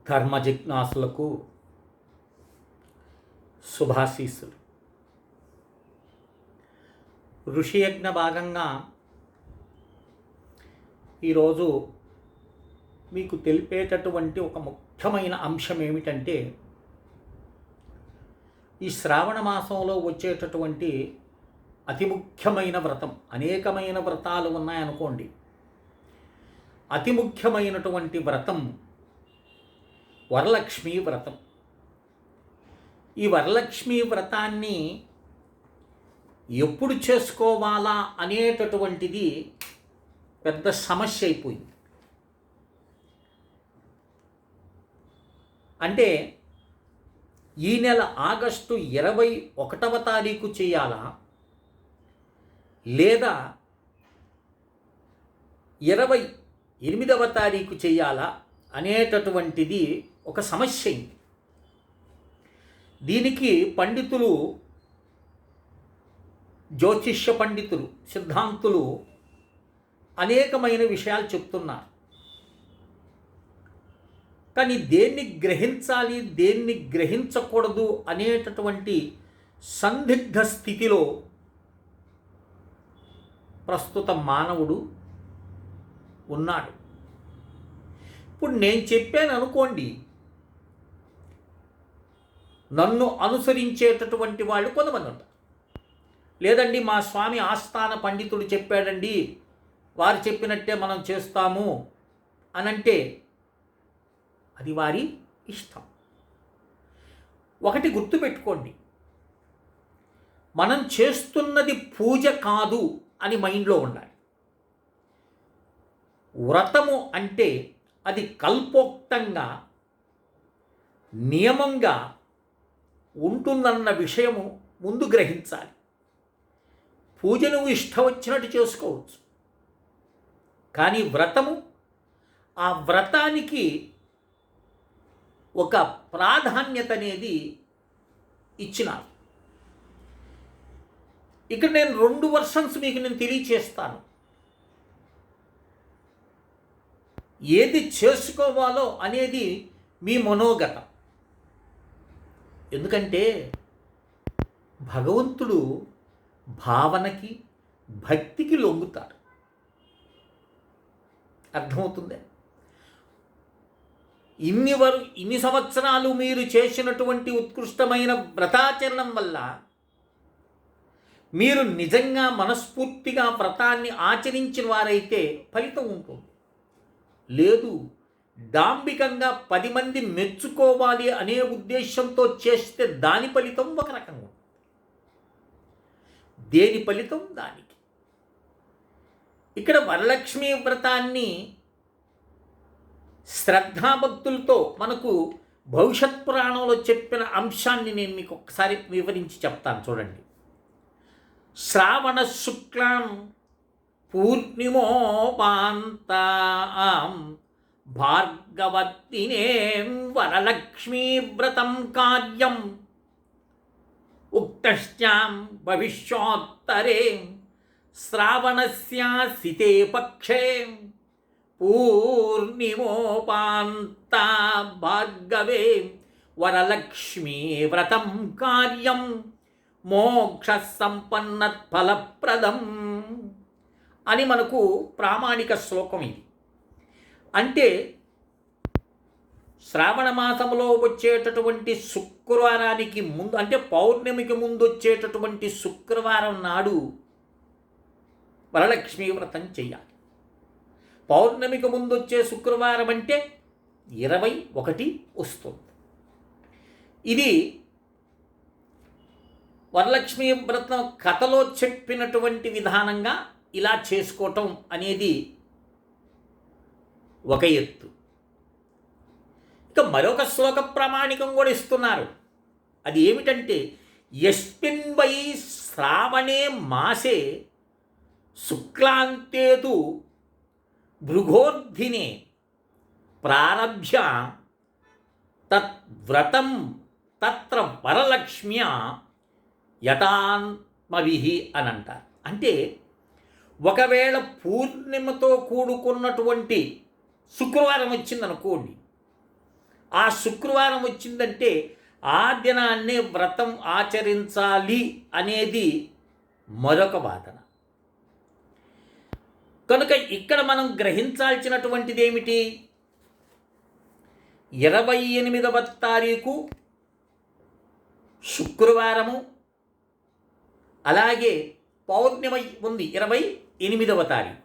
ధర్మ జిజ్ఞాసులకు శుభాశీస్సులు. ఋషియజ్ఞ భాగంగా ఈరోజు మీకు తెలిపేటటువంటి ఒక ముఖ్యమైన అంశం ఏమిటంటే, ఈ శ్రావణ మాసంలో వచ్చేటటువంటి అతి ముఖ్యమైన వ్రతం. అనేకమైన వ్రతాలు ఉన్నాయనుకోండి, అతి ముఖ్యమైనటువంటి వ్రతం వరలక్ష్మీ వ్రతం. ఈ వరలక్ష్మీ వ్రతాన్ని ఎప్పుడు చేసుకోవాలా అనేటటువంటిది పెద్ద సమస్య అయిపోయింది. అంటే ఈ నెల ఆగస్టు 21వ తారీఖు చేయాలా, లేదా 28వ తారీఖు చేయాలా అనేటటువంటిది ఒక సమస్య అయింది. దీనికి పండితులు, జ్యోతిష్య పండితులు, సిద్ధాంతులు అనేకమైన విషయాలు చెప్తున్నారు. కానీ దేన్ని గ్రహించాలి, దేన్ని గ్రహించకూడదు అనేటటువంటి సందిగ్ధ స్థితిలో ప్రస్తుత మానవుడు ఉన్నాడు. ఇప్పుడు నేను చెప్పాను అనుకోండి, నన్ను అనుసరించేటటువంటి వాళ్ళు కొంతమంది ఉంటారు. లేదండి, మా స్వామి ఆస్థాన పండితుడు చెప్పాడండి, వారు చెప్పినట్టే మనం చేస్తాము అనంటే అది వారి ఇష్టం. ఒకటి గుర్తుపెట్టుకోండి, మనం చేస్తున్నది పూజ కాదు అని మైండ్లో ఉండాలి. వ్రతము అంటే అది కల్పోక్తంగా, నియమంగా ఉంటుందన్న విషయము ముందు గ్రహించాలి. పూజ నువ్వు ఇష్టం వచ్చినట్టు చేసుకోవచ్చు, కానీ వ్రతము, ఆ వ్రతానికి ఒక ప్రాధాన్యత అనేది ఇచ్చినారు. ఇక్కడ నేను 2 వర్షన్స్ మీకు తెలియచేస్తాను. ఏది చేసుకోవాలో అనేది మీ మనోగతం. ఎందుకంటే భగవంతుడు భావనకి, భక్తికి లొంగుతాడు. అర్థమవుతుందే? ఇన్ని సంవత్సరాలు మీరు చేసినటువంటి ఉత్కృష్టమైన వ్రతాచరణం వల్ల మీరు నిజంగా మనస్ఫూర్తిగా వ్రతాన్ని ఆచరించిన వారైతే ఫలితం ఉంటుంది. లేదు, డాంబికంగా 10 మంది మెచ్చుకోవాలి అనే ఉద్దేశంతో చేస్తే దాని ఫలితం ఒక రకంగా ఉంటుంది. దేని ఫలితం దానికి. ఇక్కడ వరలక్ష్మీ వ్రతాన్ని శ్రద్ధాభక్తులతో మనకు భవిష్యత్ పురాణంలో చెప్పిన అంశాన్ని నేను మీకు ఒకసారి వివరించి చెప్తాను, చూడండి. శ్రావణ శుక్లాం పూర్ణిమోపాంతాం భార్గవత్తినేం వరలక్ష్మీ వ్రతం కార్యం ఉక్తశ్చాం భవిష్యోత్తరే శ్రావణస్యాసితే పక్షే పూర్ణిమోపాంతా భార్గవే వరలక్ష్మీ వ్రతం కార్యం మోక్ష సంపన్న ఫలప్రదం అని మనకు ప్రామాణిక శ్లోకం ఇది. అంటే శ్రావణ మాసంలో వచ్చేటటువంటి శుక్రవారానికి ముందు, అంటే పౌర్ణమికి ముందు వచ్చేటటువంటి శుక్రవారం నాడు వరలక్ష్మీ వ్రతం చేయాలి. పౌర్ణమికి ముందు వచ్చే శుక్రవారం అంటే 21 వస్తుంది. ఇది వరలక్ష్మీ వ్రతం కథలో చెప్పినటువంటి విధానంగా ఇలా చేసుకోవటం అనేది ఒక ఎత్తు. ఇక మరొక శ్లోక ప్రామాణికం కూడా ఇస్తున్నారు. అది ఏమిటంటే, యస్మిన్ వై శ్రావణే మాసే శుక్లాంతేతు భృగోర్ధినే ప్రారభ్య తద్వ్రతం తత్ర వరలక్ష్మ్యా యథాత్మవిహి అని అంటారు. అంటే ఒకవేళ పూర్ణిమతో కూడుకున్నటువంటి శుక్రవారం వచ్చిందనుకోండి, ఆ శుక్రవారం వచ్చిందంటే ఆ దినాన్నే వ్రతం ఆచరించాలి అనేది మరొక వాదన. కనుక ఇక్కడ మనం గ్రహించాల్సినటువంటిది ఏమిటి? 28వ తారీఖు శుక్రవారము, అలాగే పౌర్ణిమ ఉంది 28వ తారీఖు.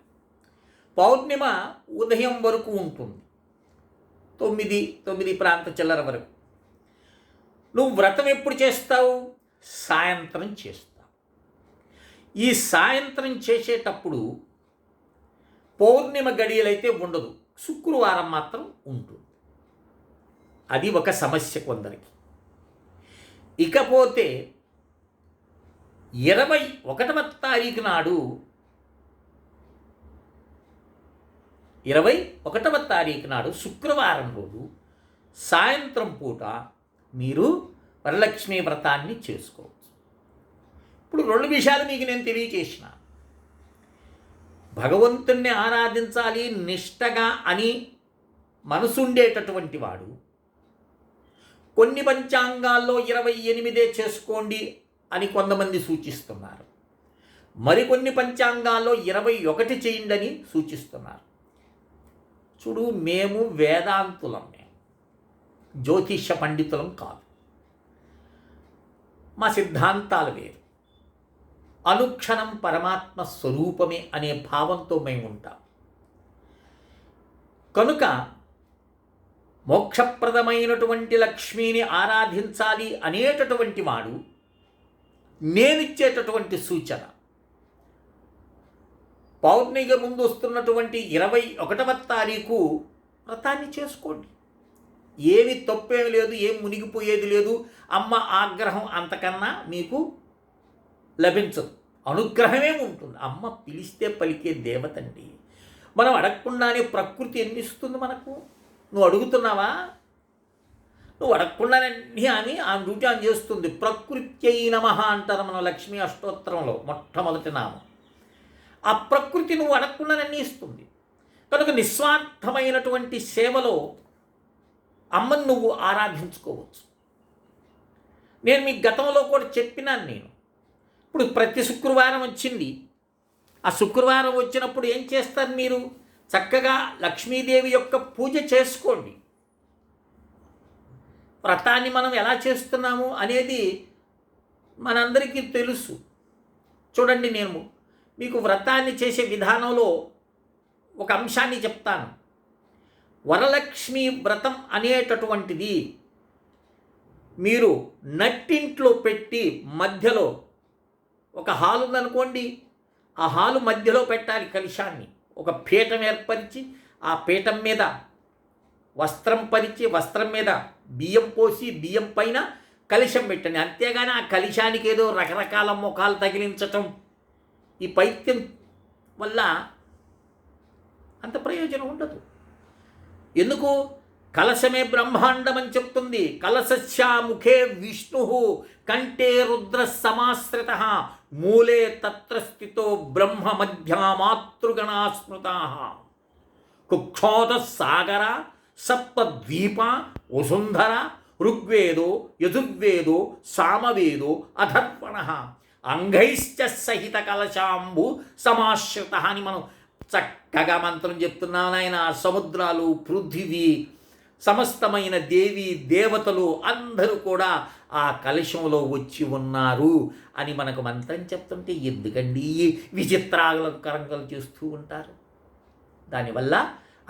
పౌర్ణిమ ఉదయం వరకు ఉంటుంది, 9 ప్రాంత చిల్లర వరకు. నువ్వు వ్రతం ఎప్పుడు చేస్తావు? సాయంత్రం చేస్తావు. ఈ సాయంత్రం చేసేటప్పుడు పౌర్ణిమ గడియలైతే ఉండదు, శుక్రవారం మాత్రం ఉంటుంది. అది ఒక సమస్య కొందరికి. ఇకపోతే 21వ తారీఖు నాడు 21వ తారీఖు నాడు శుక్రవారం రోజు సాయంత్రం పూట మీరు వరలక్ష్మీ వ్రతాన్ని చేసుకోవచ్చు. ఇప్పుడు 2 విషయాలు మీకు నేను తెలియచేసిన. భగవంతుణ్ణి ఆరాధించాలి నిష్టగా అని మనసుండేటటువంటి వాడు కొన్ని పంచాంగాల్లో 28 చేసుకోండి అని కొంతమంది సూచిస్తున్నారు, మరికొన్ని పంచాంగాల్లో 21 చేయండి అని సూచిస్తున్నారు. చూడు, మేము వేదాంతులం, మేము జ్యోతిష పండితులం కాదు. మా సిద్ధాంతాలు వేరు. అనుక్షణం పరమాత్మ స్వరూపమే అనే భావంతో మేము ఉంటాం. కనుక మోక్షప్రదమైనటువంటి లక్ష్మిని ఆరాధించాలి అనేటటువంటి వాడు నేనిచ్చేటటువంటి సూచన, పౌర్ణిమ ముందు వస్తున్నటువంటి 21వ తారీఖు వ్రతాన్ని చేసుకోండి. ఏమి తప్పేమి లేదు, ఏం మునిగిపోయేది లేదు. అమ్మ ఆగ్రహం అంతకన్నా మీకు లభించదు, అనుగ్రహమే ఉంటుంది. అమ్మ పిలిస్తే పలికే దేవతండి. మనం అడగకుండానే ప్రకృతి ఎన్ని ఇస్తుంది మనకు. నువ్వు అడుగుతున్నావా? నువ్వు అడగకుండానే అని ఆ డ్యూటీ అని చేస్తుంది. ప్రకృత్యై నమః అంటారు మనం లక్ష్మీ అష్టోత్తరంలో మొట్టమొదటి నామం. ఆ ప్రకృతి నువ్వు అడగకుండానే ఇస్తుంది. కనుక నిస్వార్థమైనటువంటి సేవలో అమ్మను నువ్వు ఆరాధించుకోవచ్చు. నేను మీకు గతంలో కూడా చెప్పినాను. నేను ఇప్పుడు ప్రతి శుక్రవారం వచ్చింది. ఆ శుక్రవారం వచ్చినప్పుడు ఏం చేస్తారు మీరు? చక్కగా లక్ష్మీదేవి యొక్క పూజ చేసుకోండి. వ్రతాన్ని మనం ఎలా చేస్తున్నాము అనేది మనందరికీ తెలుసు. చూడండి, నేను మీకు వ్రతాన్ని చేసే విధానంలో ఒక అంశాన్ని చెప్తాను. వరలక్ష్మి వ్రతం అనేటటువంటిది మీరు నట్టింట్లో పెట్టి మధ్యలో ఒక హాలు ఉందనుకోండి, ఆ హాలు మధ్యలో పెట్టాలి కలశాన్ని. ఒక పీఠం ఏర్పరిచి ఆ పీఠం మీద వస్త్రం పరిచి వస్త్రం మీద బియ్యం పోసి బియ్యం పైన కలశం పెట్టండి. అంతేగాని ఆ కలశానికి ఏదో రకరకాల ముఖాలు తగిలించటం, ఈ పైత్యం వల్ల అంత ప్రయోజనం ఉండదు. ఎందుకు? కలశమే బ్రహ్మాండం అని చెప్తుంది. కలశస్య ముఖే విష్ణు కంఠే రుద్ర సమాశ్రిత మూలే తత్ర స్థితో బ్రహ్మ మధ్యా మాతృగణా స్మృతా కుక్షోద సాగర సప్తద్వీప వసుంధర ఋగ్వేదో యజుర్వేదో సామవేదో అధర్వణ అంగైశ్చ సహిత కలశాంబు సమాశ్రిత అని మనం చక్కగా మంత్రం చెప్తున్నాం నాయన. సముద్రాలు, పృథివీ, సమస్తమైన దేవి దేవతలు అందరూ కూడా ఆ కలశంలో వచ్చి ఉన్నారు అని మనకు మంత్రం చెప్తుంటే ఎందుకండి విచిత్రాలంకరంగా చేస్తూ ఉంటారు? దానివల్ల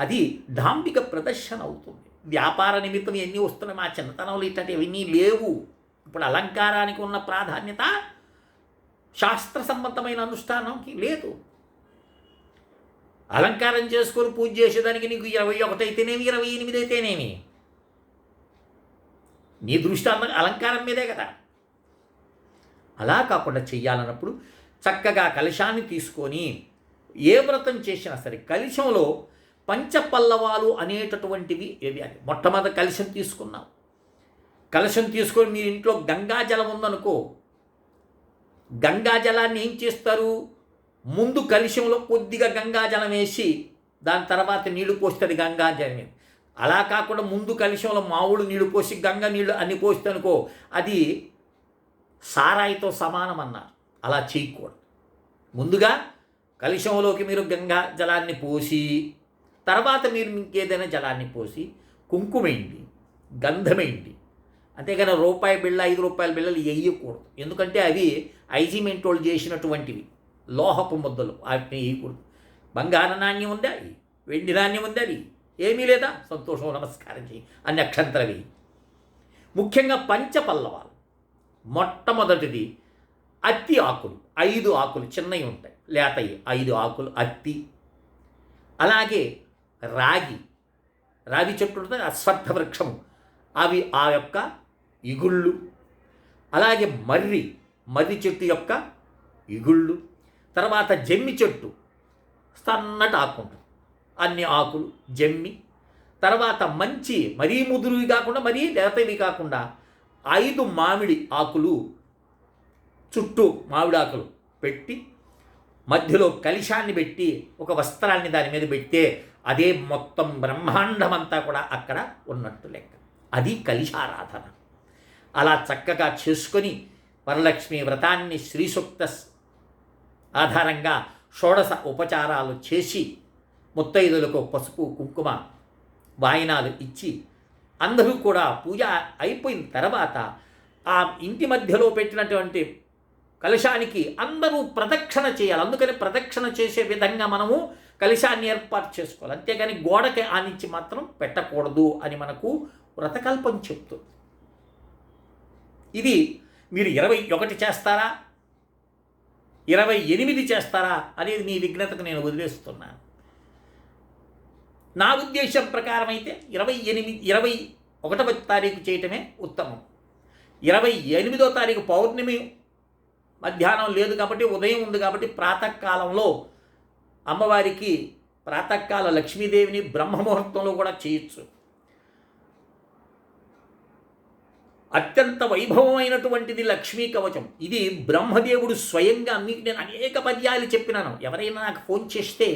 అది డాంబిక ప్రదర్శన అవుతుంది. వ్యాపార నిమిత్తం ఎన్ని వస్తున్నాయి. మా చిన్నతనంలో ఇట్లాంటి ఇవన్నీ లేవు. ఇప్పుడు అలంకారానికి ఉన్న ప్రాధాన్యత శాస్త్ర సంబంధమైన అనుష్ఠానంకి లేదు. అలంకారం చేసుకొని పూజ చేసేదానికి నీకు 21 అయితేనేమి 28 అయితేనేమి నీ దృష్టి అలంకారం మీదే కదా. అలా కాకుండా చెయ్యాలన్నప్పుడు చక్కగా కలశాన్ని తీసుకొని ఏ వ్రతం చేసినా సరే కలశంలో పంచపల్లవాలు అనేటటువంటివి ఏవి అని మొట్టమొదటి కలశం తీసుకున్నాం. కలశం తీసుకొని మీ ఇంట్లో గంగాజలం ఉందనుకో, గంగాజలాన్ని ఏం చేస్తారు? ముందు కలశంలో కొద్దిగా గంగాజలం వేసి దాని తర్వాత నీళ్లు పోస్తుంది గంగాజలం. అలా కాకుండా ముందు కలశంలో మావుడు నీళ్లు పోసి గంగ నీళ్లు అన్ని పోస్తే అనుకో అది సారాయితో సమానం అన్నారు. అలా చేయకూడదు. ముందుగా కలశంలోకి మీరు గంగా జలాన్ని పోసి తర్వాత మీరు ఇంకేదైనా జలాన్ని పోసి కుంకుమేయండి, గంధమేయండి. అంతేగాని రూపాయి బిళ్ళ 5 రూపాయల బిళ్ళలు వేయకూడదు. ఎందుకంటే అవి ఐజిమెంట్ వాళ్ళు చేసినటువంటివి లోహపు ముద్దలు, వాటిని వేయకూడదు. బంగారు నాణ్యం ఉందా, వెండి నాణ్యం ఉందా, అది ఏమీ లేదా, సంతోషం, నమస్కారం చేయి అన్ని అక్షంతరవి. ముఖ్యంగా పంచపల్లవాలు. మొట్టమొదటిది అత్తి ఆకులు, 5 ఆకులు చిన్నవి ఉంటాయి, లేతవి 5 ఆకులు అత్తి. అలాగే రాగి చెట్టు ఉంటుంది, అశ్వత్థ వృక్షము, అవి ఆ యొక్క ఇగుళ్ళు. అలాగే మర్రి చెట్టు యొక్క ఇగుళ్ళు. తర్వాత జమ్మి చెట్టు, సన్నటి ఆకు ఉంటుంది, అన్ని ఆకులు జమ్మి. తర్వాత మంచి మరీ ముదురువి కాకుండా మరీ లేతవి కాకుండా 5 మామిడి ఆకులు, చుట్టూ మామిడి ఆకులు పెట్టి మధ్యలో కలశాన్ని పెట్టి ఒక వస్త్రాన్ని దాని మీద పెడితే అదే మొత్తం బ్రహ్మాండమంతా కూడా అక్కడ ఉన్నట్టు లెక్క. అది కలశారాధన. అలా చక్కగా చేసుకొని వరలక్ష్మి వ్రతాన్ని శ్రీ సూక్త ఆధారంగా షోడశ ఉపచారాలు చేసి ముత్తైదులకు పసుపు కుంకుమ వాయినాలు ఇచ్చి అందరూ కూడా పూజ అయిపోయిన తర్వాత ఆ ఇంటి మధ్యలో పెట్టినటువంటి కలశానికి అందరూ ప్రదక్షిణ చేయాలి. అందుకని ప్రదక్షిణ చేసే విధంగా మనము కలశాన్ని ఏర్పాటు చేసుకోవాలి. అంతేగాని గోడకి ఆనించి మాత్రం పెట్టకూడదు అని మనకు వ్రతకల్పం చెప్తుంది. ఇది మీరు 21 చేస్తారా, 28 చేస్తారా అనేది మీ విఘ్నతకు నేను వదిలేస్తున్నాను. నా ఉద్దేశం ప్రకారం అయితే 21వ తారీఖు చేయటమే ఉత్తమం. 28వ తారీఖు పౌర్ణమి మధ్యాహ్నం లేదు కాబట్టి ఉదయం ఉంది కాబట్టి ప్రాతకాలంలో అమ్మవారికి ప్రాతకాల లక్ష్మీదేవిని బ్రహ్మముహూర్తంలో కూడా చేయొచ్చు. అత్యంత వైభవమైనటువంటిది లక్ష్మీ కవచం. ఇది బ్రహ్మదేవుడు స్వయంగా, మీకు నేను అనేక పద్యాలు చెప్పినాను. ఎవరైనా నాకు ఫోన్ చేస్తే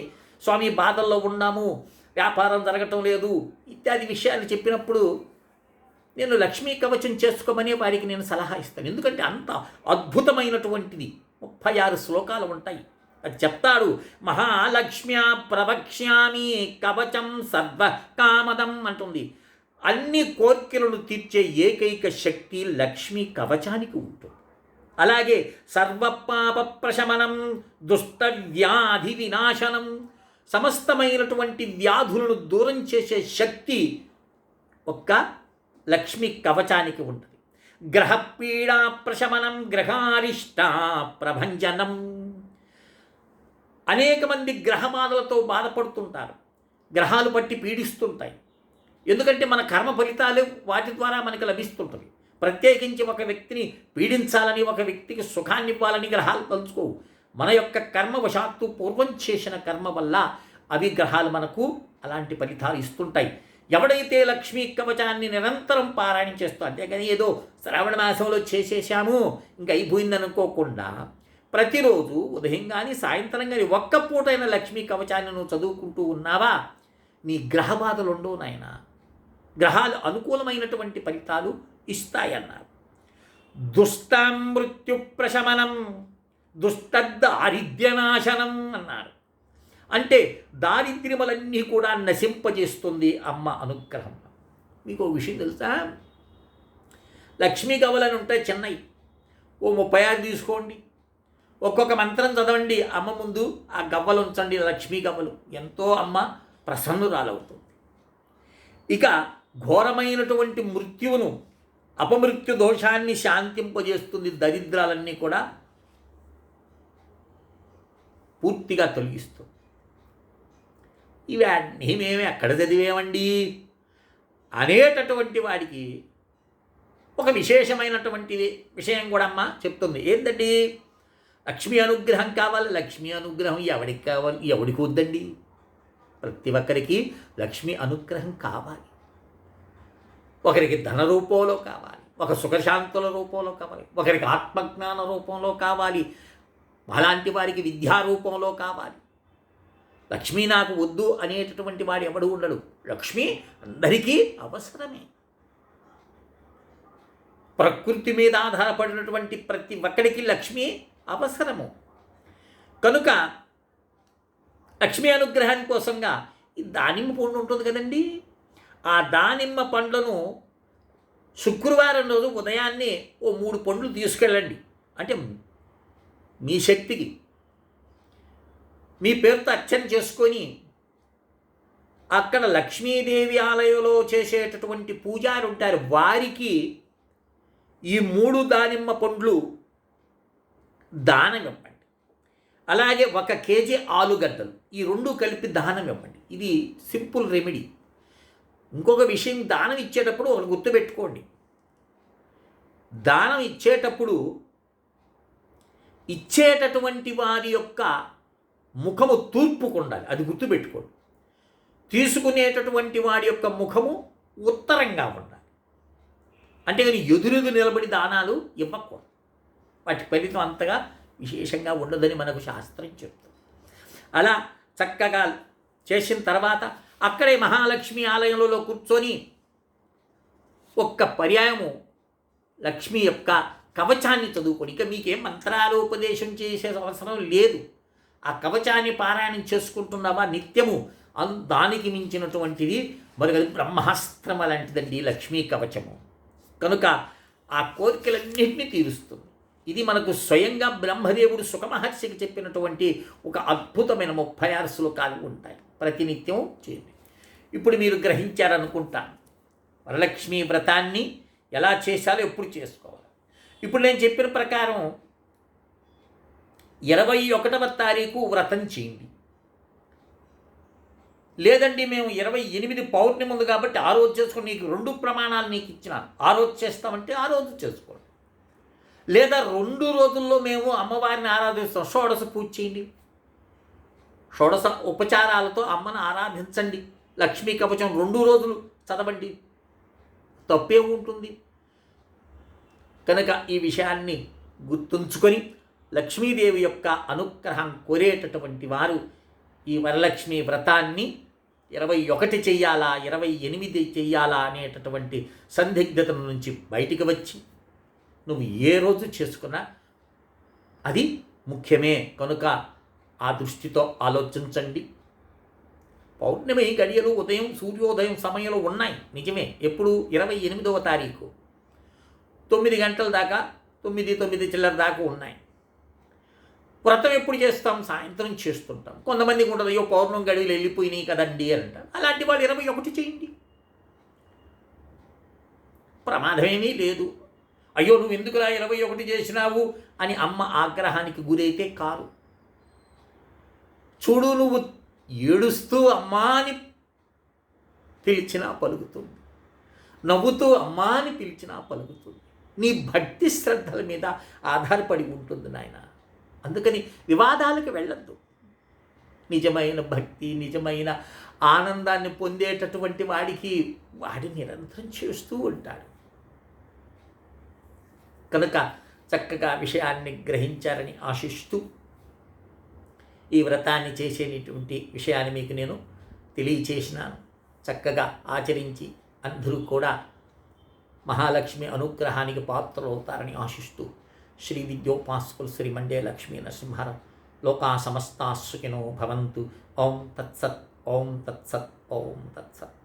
స్వామి బాధల్లో ఉన్నాము, వ్యాపారం జరగటం లేదు ఇత్యాది విషయాలు చెప్పినప్పుడు నేను లక్ష్మీ కవచం చేసుకోమని వారికి నేను సలహా ఇస్తాను. ఎందుకంటే అంత అద్భుతమైనటువంటిది. 36 శ్లోకాలు ఉంటాయి. అది చెప్తాడు, మహాలక్ష్మ్యా ప్రవక్ష్యామి కవచం సర్వకామదం అంటుంది. అన్ని కోర్కెలను తీర్చే ఏకైక శక్తి లక్ష్మీ కవచానికి ఉంటుంది. అలాగే సర్వపాప ప్రశమనం దుష్టవ్యాధి వినాశనం, సమస్తమైనటువంటి వ్యాధులను దూరం చేసే శక్తి ఒక్క లక్ష్మీ కవచానికి ఉంటుంది. గ్రహపీడా ప్రశమనం గ్రహారిష్ట ప్రభంజనం. అనేక మంది గ్రహబాధలతో బాధపడుతుంటారు, గ్రహాలు పట్టి పీడిస్తుంటాయి. ఎందుకంటే మన కర్మ ఫలితాలు వాటి ద్వారా మనకు లభిస్తుంటుంది. ప్రత్యేకించి ఒక వ్యక్తిని పీడించాలని, ఒక వ్యక్తికి సుఖాన్ని ఇవ్వాలని గ్రహాలు తలుచుకోవు. మన యొక్క కర్మవశాత్తు పూర్వం చేసిన కర్మ వల్ల అవి గ్రహాలు మనకు అలాంటి ఫలితాలు ఇస్తుంటాయి. ఎవడైతే లక్ష్మీ కవచాన్ని నిరంతరం పారాయణ చేస్తూ, అంతేగాని ఏదో శ్రావణ మాసంలో చేసేసాము ఇంకా అయిపోయిందనుకోకుండా ప్రతిరోజు ఉదయం కానీ సాయంత్రం కానీ ఒక్క పూటైన లక్ష్మీ కవచాన్ని నువ్వు చదువుకుంటూ ఉన్నావా, నీ గ్రహ బాధలు ఉండవు నాయన. గ్రహాలు అనుకూలమైనటువంటి ఫలితాలు ఇస్తాయన్నారు. దుష్టమృత్యు ప్రశమనం దుష్టదారిద్ర్యనాశనం అన్నారు. అంటే దారిద్ర్యములన్నీ కూడా నశింపజేస్తుంది అమ్మ అనుగ్రహం. మీకు ఒక విషయం తెలుసా, లక్ష్మీ గవ్వలని ఉంటాయి చిన్నవి, ఓ 36 తీసుకోండి, ఒక్కొక్క మంత్రం చదవండి, అమ్మ ముందు ఆ గవ్వలు ఉంచండి, లక్ష్మీ గవ్వలు, ఎంతో అమ్మ ప్రసన్నురాలవుతుంది. ఇక ఘోరమైనటువంటి మృత్యువును, అపమృత్యు దోషాన్ని శాంతింపజేస్తుంది, దరిద్రాలన్నీ కూడా పూర్తిగా తొలగిస్తుంది. ఇవన్నీ మేమే ఎక్కడ చదివేమండి అనేటటువంటి వాడికి ఒక విశేషమైనటువంటి విషయం కూడా అమ్మ చెప్తుంది. ఏంటండి, లక్ష్మీ అనుగ్రహం కావాలి. లక్ష్మీ అనుగ్రహం ఎవరికి కావాలి, ఎవరికి వద్దండి? ప్రతి ఒక్కరికి లక్ష్మీ అనుగ్రహం కావాలి. ఒకరికి ధన రూపంలో కావాలి, ఒక సుఖశాంతుల రూపంలో కావాలి, ఒకరికి ఆత్మజ్ఞాన రూపంలో కావాలి, అలాంటి వారికి విద్యా రూపంలో కావాలి. లక్ష్మీ నాకు వద్దు అనేటటువంటి వాడు ఎవడు ఉండడు. లక్ష్మి అందరికీ అవసరమే. ప్రకృతి మీద ఆధారపడినటువంటి ప్రతి ఒక్కడికి లక్ష్మి అవసరము. కనుక లక్ష్మీ అనుగ్రహం కోసంగా ఈ దానిమ్మ పండు ఉంటుంది కదండి, ఆ దానిమ్మ పండ్లను శుక్రవారం రోజు ఉదయాన్నే ఓ 3 పండ్లు తీసుకెళ్ళండి. అంటే మీ శక్తికి మీ పేరుతో అర్చన చేసుకొని అక్కడ లక్ష్మీదేవి ఆలయంలో చేసేటటువంటి పూజారు ఉంటారు, వారికి ఈ 3 దానిమ్మ పండ్లు దానం ఇవ్వండి. అలాగే 1 కేజీ ఆలుగడ్డలు, ఈ 2 కలిపి దానం ఇవ్వండి. ఇది సింపుల్ రెమెడీ. ఇంకొక విషయం, దానం ఇచ్చేటప్పుడు ఒకటి గుర్తుపెట్టుకోండి, దానం ఇచ్చేటప్పుడు ఇచ్చేటటువంటి వారి యొక్క ముఖము తూర్పుకు ఉండాలి, అది గుర్తుపెట్టుకోండి. తీసుకునేటటువంటి వాడి యొక్క ముఖము ఉత్తరంగా ఉండాలి. అంటే కానీ ఎదురుగా నిలబడి దానాలు ఇవ్వకూడదు, వాటి ఫలితం అంతగా విశేషంగా ఉండదని మనకు శాస్త్రం చెప్తుంది. అలా చక్కగా చేసిన తర్వాత అక్కడే మహాలక్ష్మి ఆలయంలో కూర్చొని ఒక్క పర్యాయము లక్ష్మి యొక్క కవచాన్ని చదువుకొని, ఇక మీకేం మంత్రాలు ఉపదేశం చేసే అవసరం లేదు, ఆ కవచాన్ని పారాయణం చేసుకుంటున్నావా నిత్యము, దానికి మించినటువంటిది మరొకది బ్రహ్మాస్త్రం లాంటిదండి లక్ష్మీ కవచము. కనుక ఆ కోరికలన్నింటినీ తీరుస్తుంది. ఇది మనకు స్వయంగా బ్రహ్మదేవుడు సుఖమహర్షికి చెప్పినటువంటి ఒక అద్భుతమైన 36 శ్లోకాలు ఉంటాయి. ప్రతినిత్యం చేయండి. ఇప్పుడు మీరు గ్రహించారనుకుంటాను వరలక్ష్మీ వ్రతాన్ని ఎలా చేశాలో ఎప్పుడు చేసుకోవాలి. ఇప్పుడు నేను చెప్పిన ప్రకారం 21వ తారీఖు వ్రతం చేయండి. లేదండి మేము 28 పౌర్ణమి ఉంది కాబట్టి ఆ రోజు చేసుకుని, నీకు 2 ప్రమాణాలు నీకు ఇచ్చినాను, ఆ రోజు చేస్తామంటే ఆ రోజు చేసుకోండి. లేదా 2 రోజుల్లో మేము అమ్మవారిని ఆరాధిస్తాం, షోడశ పూజ చేయండి, షోడశ ఉపచారాలతో అమ్మను ఆరాధించండి, లక్ష్మీ కవచం 2 రోజులు చదవండి, తప్పే ఉంటుంది. కనుక ఈ విషయాన్ని గుర్తుంచుకొని లక్ష్మీదేవి యొక్క అనుగ్రహం కోరేటటువంటి వారు ఈ వరలక్ష్మి వ్రతాన్ని 21 చెయ్యాలా 28 చెయ్యాలా అనేటటువంటి సందిగ్ధత నుంచి బయటికి వచ్చి నువ్వు ఏ రోజు చేసుకున్నా అది ముఖ్యమే. కనుక ఆ దృష్టితో ఆలోచించండి. పౌర్ణమి గడియలు ఉదయం సూర్యోదయం సమయంలో ఉన్నాయి, నిజమే. ఎప్పుడు 28వ తారీఖు 9 గంటల దాకా, 9 చిల్లర దాకా ఉన్నాయి. వ్రతం ఎప్పుడు చేస్తాం? సాయంత్రం చేస్తుంటాం. కొంతమందికి ఉంటుంది, అయ్యో పౌర్ణమి గడియలు వెళ్ళిపోయినాయి కదండి అని అంటారు. అలాంటి వాళ్ళు 21 చేయండి, ప్రమాదమేమీ లేదు. అయ్యో నువ్వు ఎందుకురా 21 చేసినావు అని అమ్మ ఆగ్రహానికి గురైతే కాదు. చూడు, నువ్వు ఏడుస్తూ అమ్మా అని పిలిచినా పలుకుతుంది, నవ్వుతూ అమ్మా అని పిలిచినా పలుకుతుంది. నీ భక్తి శ్రద్ధల మీద ఆధారపడి ఉంటుంది నాయన. అందుకని వివాదాలకు వెళ్ళద్దు. నిజమైన భక్తి, నిజమైన ఆనందాన్ని పొందేటటువంటి వాడికి వాడి నిరంతరం చేస్తూ ఉంటాడు. కనుక చక్కగా విషయాన్ని గ్రహించారని ఆశిస్తూ ఈ వ్రతాన్ని చేసేటటువంటి విషయాన్ని మీకు నేను తెలియచేసినాను. చక్కగా ఆచరించి అందరూ కూడా మహాలక్ష్మి అనుగ్రహానికి పాత్రలవుతారని ఆశిస్తూ శ్రీ విద్యోపాసకులు శ్రీ మండే లక్ష్మీ నరసింహారావు లోకా సమస్తా సుఖినో భవంతు. ఓం తత్సత్, ఓం తత్సత్, ఓం తత్సత్.